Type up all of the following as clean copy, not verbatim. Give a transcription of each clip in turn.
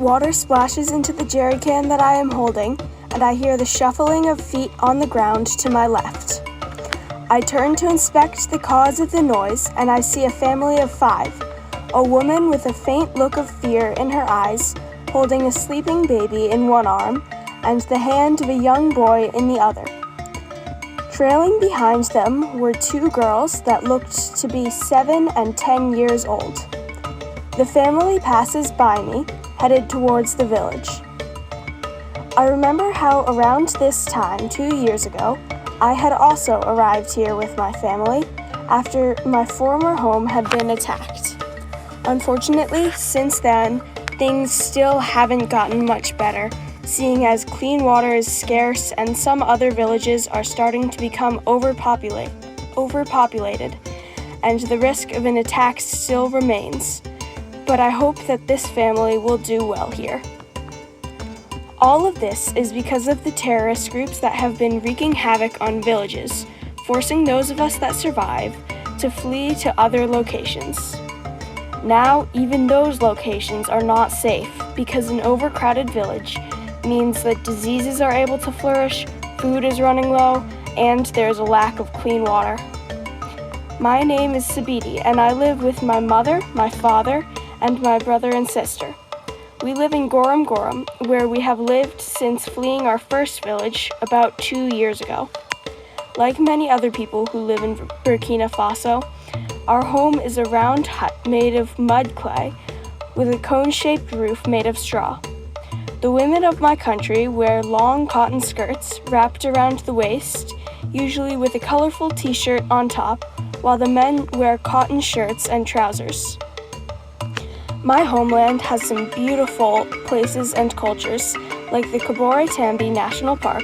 Water splashes into the jerry can that I am holding, and I hear the shuffling of feet on the ground to my left. I turn to inspect the cause of the noise, and I see a family of 5, a woman with a faint look of fear in her eyes, holding a sleeping baby in one arm, and the hand of a young boy in the other. Trailing behind them were 2 girls that looked to be 7 and 10 years old. The family passes by me, headed towards the village. I remember how around this time 2 years ago, I had also arrived here with my family after my former home had been attacked. Unfortunately, since then, things still haven't gotten much better, seeing as clean water is scarce and some other villages are starting to become overpopulated, and the risk of an attack still remains. But I hope that this family will do well here. All of this is because of the terrorist groups that have been wreaking havoc on villages, forcing those of us that survive to flee to other locations. Now, even those locations are not safe because an overcrowded village means that diseases are able to flourish, food is running low, and there's a lack of clean water. My name is Sabiti, and I live with my mother, my father, and my brother and sister. We live in Goram Goram, where we have lived since fleeing our first village about 2 years ago. Like many other people who live in Burkina Faso, our home is a round hut made of mud clay with a cone-shaped roof made of straw. The women of my country wear long cotton skirts wrapped around the waist, usually with a colorful t-shirt on top, while the men wear cotton shirts and trousers. My homeland has some beautiful places and cultures, like the Kabore Tambi National Park,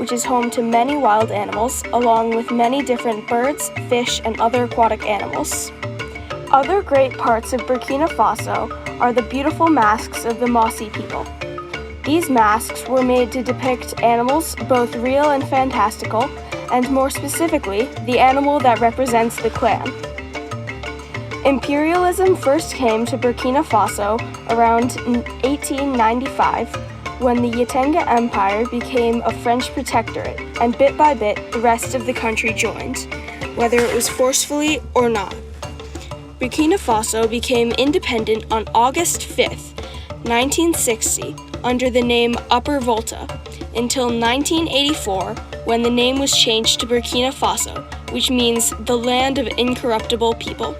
which is home to many wild animals, along with many different birds, fish, and other aquatic animals. Other great parts of Burkina Faso are the beautiful masks of the Mossi people. These masks were made to depict animals, both real and fantastical, and more specifically, the animal that represents the clan. Imperialism first came to Burkina Faso around 1895, when the Yatenga Empire became a French protectorate, and bit by bit, the rest of the country joined, whether it was forcefully or not. Burkina Faso became independent on August 5th, 1960, under the name Upper Volta, until 1984, when the name was changed to Burkina Faso, which means the land of incorruptible people.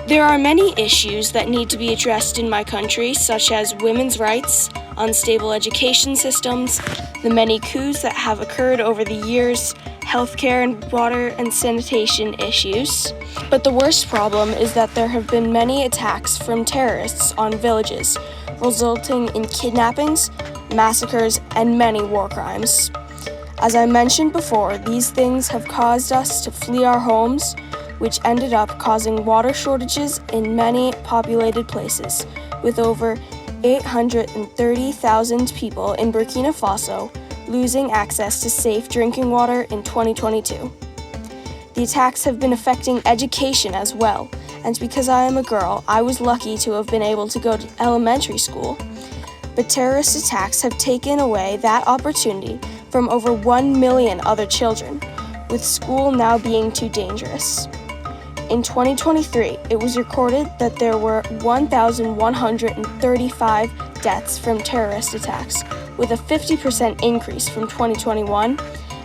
There are many issues that need to be addressed in my country, such as women's rights, unstable education systems, the many coups that have occurred over the years, healthcare and water and sanitation issues. But the worst problem is that there have been many attacks from terrorists on villages, resulting in kidnappings, massacres, and many war crimes. As I mentioned before, these things have caused us to flee our homes, which ended up causing water shortages in many populated places, with over 830,000 people in Burkina Faso losing access to safe drinking water in 2022. The attacks have been affecting education as well, and because I am a girl, I was lucky to have been able to go to elementary school. But terrorist attacks have taken away that opportunity from over 1 million other children, with school now being too dangerous. In 2023, it was recorded that there were 1,135 deaths from terrorist attacks, with a 50% increase from 2021,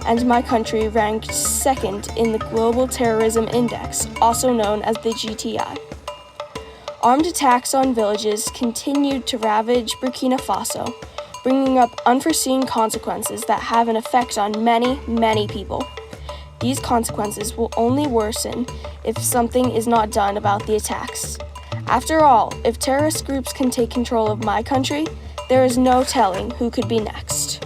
and my country ranked second in the Global Terrorism Index, also known as the GTI. Armed attacks on villages continued to ravage Burkina Faso, bringing up unforeseen consequences that have an effect on many, many people. These consequences will only worsen if something is not done about the attacks. After all, if terrorist groups can take control of my country, there is no telling who could be next.